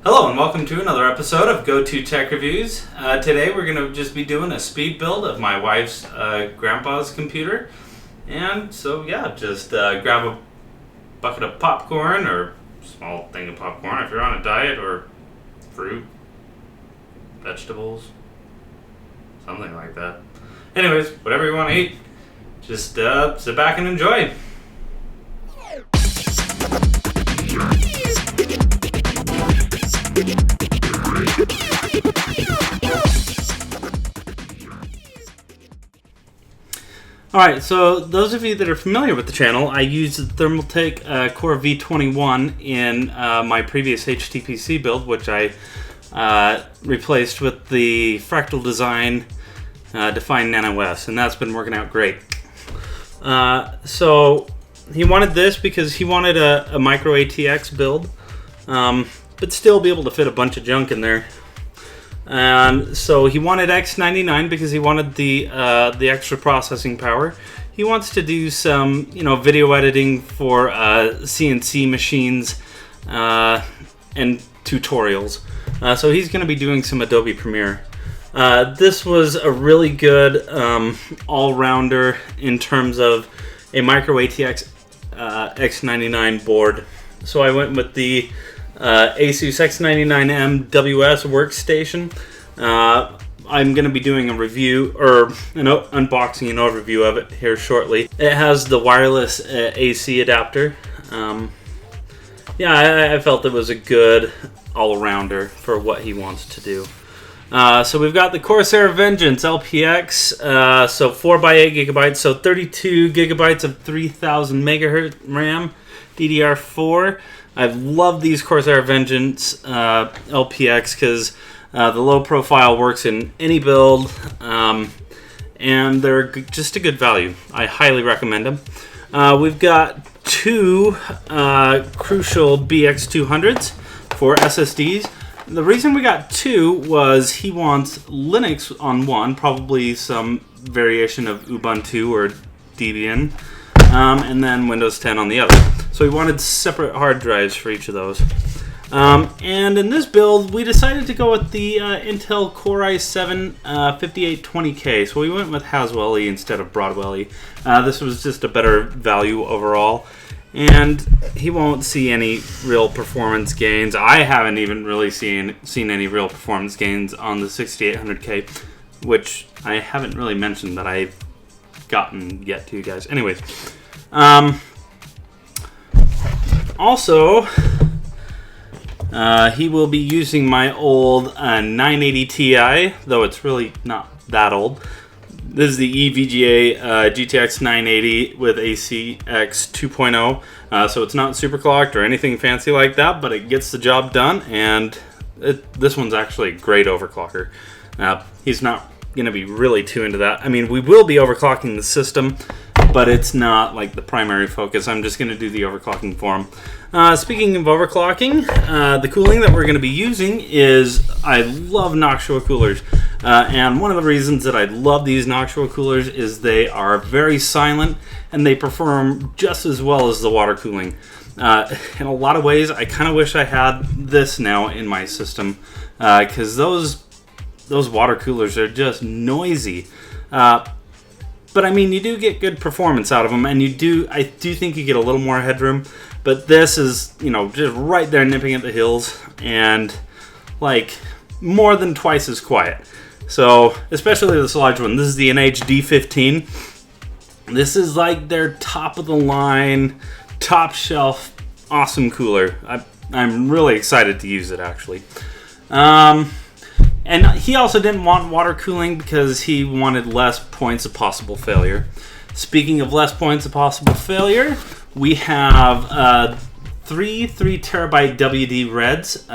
Hello and welcome to another episode of Go-To Tech Reviews. Today we're going to just be doing a speed build of my wife's grandpa's computer. And so yeah, just grab a bucket of popcorn or small thing of popcorn if you're on a diet, or fruit, vegetables, something like that. Anyways, whatever you want to eat, just sit back and enjoy. Alright, so those of you that are familiar with the channel, I used the Thermaltake Core V21 in my previous HTPC build, which I replaced with the Fractal Design Define Nano S, and that's been working out great. So he wanted this because he wanted a micro ATX build, but still be able to fit a bunch of junk in there. So he wanted X99 because he wanted the extra processing power. He wants to do some, video editing for CNC machines and tutorials. So he's going to be doing some Adobe Premiere. This was a really good all-rounder in terms of a micro ATX X99 board. So I went with the Asus X99M WS workstation. I'm going to be doing a review, or an unboxing and overview of it here shortly. It has the wireless AC adapter. I felt it was a good all-rounder for what he wants to do. So we've got the Corsair Vengeance LPX, so 4x8 gigabytes, so 32 gigabytes of 3000 megahertz RAM, DDR4. I've loved these Corsair Vengeance LPX because the low profile works in any build, and they're just a good value. I highly recommend them. We've got two Crucial BX200s for SSDs. The reason we got two was he wants Linux on one, probably some variation of Ubuntu or Debian, and then Windows 10 on the other. So we wanted separate hard drives for each of those. And in this build, we decided to go with the Intel Core i7 5820K. So we went with Haswell-E instead of Broadwell-E. This was just a better value overall. And he won't see any real performance gains. I haven't even really seen any real performance gains on the 6800K, which I haven't really mentioned that I've gotten yet to you guys. Anyways, also, he will be using my old 980 Ti, though it's really not that old. This is the EVGA GTX 980 with ACX 2.0, so it's not super clocked or anything fancy like that, but it gets the job done, and this one's actually a great overclocker. He's not going to be really too into that. I mean, we will be overclocking the system, but it's not like the primary focus. I'm just going to do the overclocking for him. Speaking of overclocking, the cooling that we're going to be using is, I love Noctua coolers. And one of the reasons that I love these Noctua coolers is they are very silent and they perform just as well as the water cooling. In a lot of ways, I kind of wish I had this now in my system, because those water coolers are just noisy. But I mean, you do get good performance out of them, and I do think you get a little more headroom. But this is, just right there nipping at the heels, and like more than twice as quiet. So, especially this large one. This is the NH-D15. This is like their top of the line, top shelf, awesome cooler. I'm really excited to use it, actually. And he also didn't want water cooling because he wanted less points of possible failure. Speaking of less points of possible failure, we have three 3TB WD Reds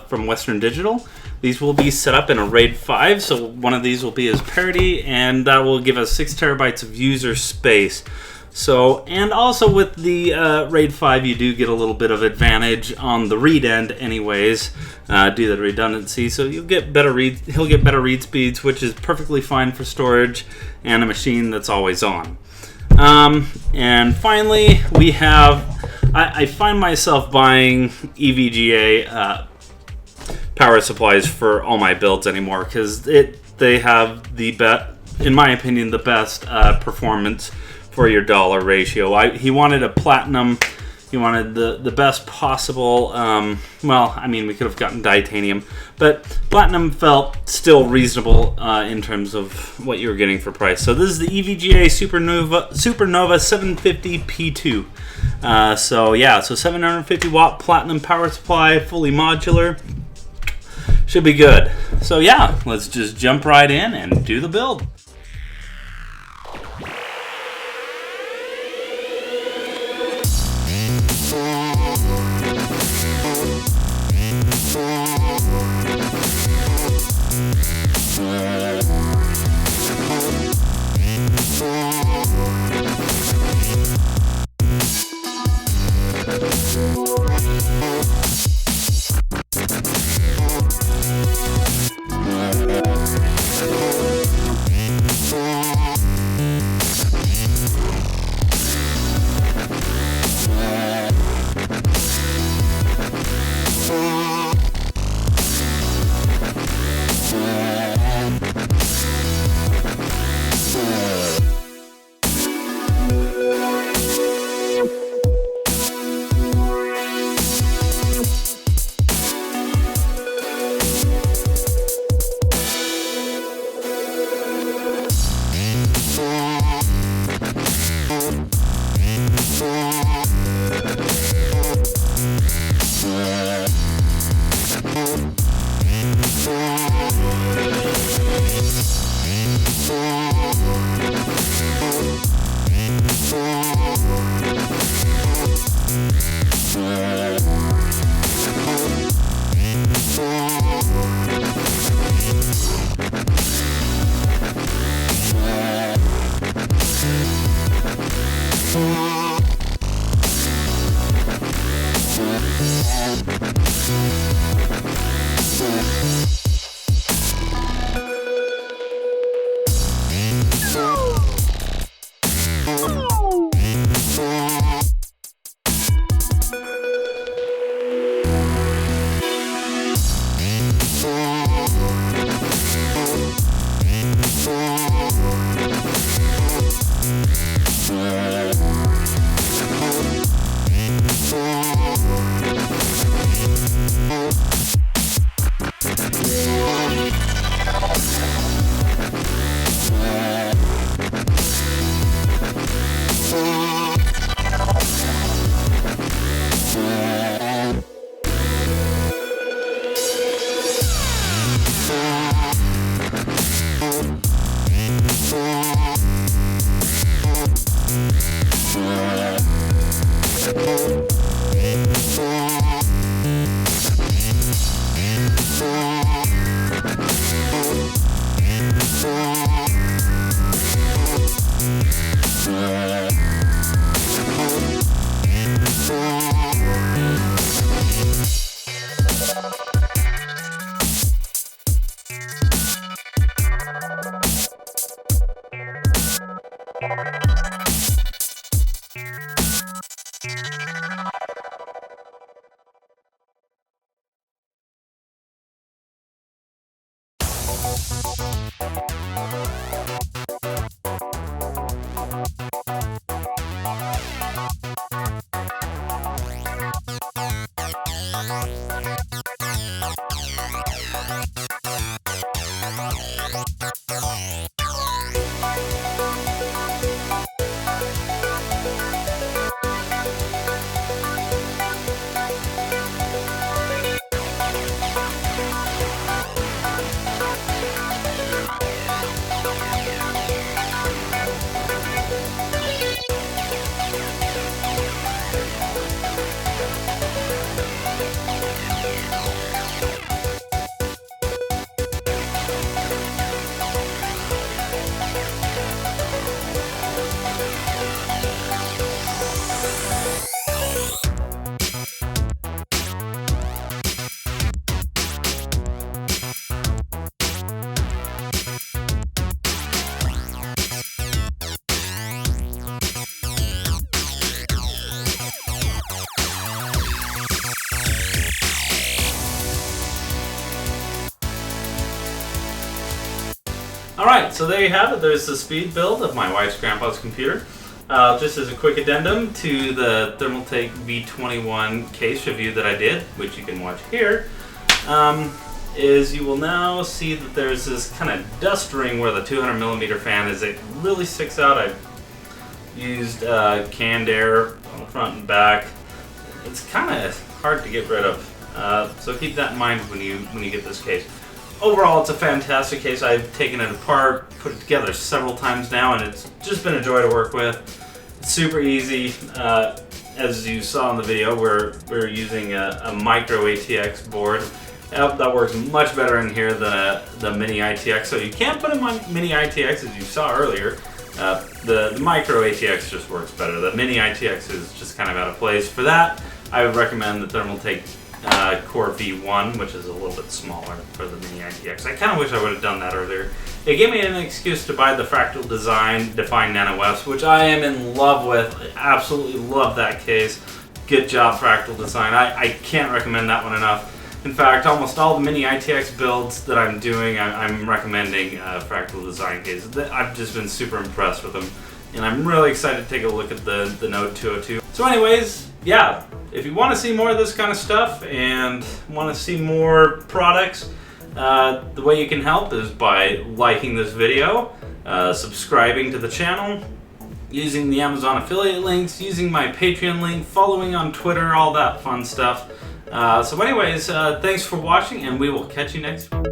from Western Digital. These will be set up in a RAID 5, so one of these will be his parity, and that will give us 6 terabytes of user space. So, and also with the RAID 5, you do get a little bit of advantage on the read end anyways, due to the redundancy. So he'll get better read speeds, which is perfectly fine for storage and a machine that's always on. And finally, we have, I find myself buying EVGA power supplies for all my builds anymore, because they have the best, in my opinion, the best performance for your dollar ratio. He wanted a platinum. He wanted the best possible. Well, I mean, we could have gotten titanium, but platinum felt still reasonable in terms of what you were getting for price. So this is the EVGA Supernova 750 P2. So yeah, so 750 watt platinum power supply, fully modular. Should be good. So yeah, let's just jump right in and do the build. Alright, so there you have it. There's the speed build of my wife's grandpa's computer. Just as a quick addendum to the Thermaltake V21 case review that I did, which you can watch here, is you will now see that there's this kind of dust ring where the 200mm fan is. It really sticks out. I've used canned air on the front and back. It's kind of hard to get rid of, so keep that in mind when you get this case. Overall, it's a fantastic case. I've taken it apart, put it together several times now, and it's just been a joy to work with. It's super easy. As you saw in the video, we're using a micro ATX board. That works much better in here than the mini ITX. So you can't put in my mini ITX as you saw earlier. The micro ATX just works better. The mini ITX is just kind of out of place. For that, I would recommend the Thermaltake Core V1, which is a little bit smaller for the mini ITX. I kind of wish I would have done that earlier. It gave me an excuse to buy the Fractal Design Define Nano Fs, which I am in love with. I absolutely love that case. Good job, Fractal Design. I can't recommend that one enough. In fact, almost all the mini ITX builds that I'm doing, I'm recommending Fractal Design cases. I've just been super impressed with them, and I'm really excited to take a look at the Node 202. So anyways, yeah, if you want to see more of this kind of stuff and want to see more products, the way you can help is by liking this video, subscribing to the channel, using the Amazon affiliate links, using my Patreon link, following on Twitter, all that fun stuff. So anyways, thanks for watching, and we will catch you next week.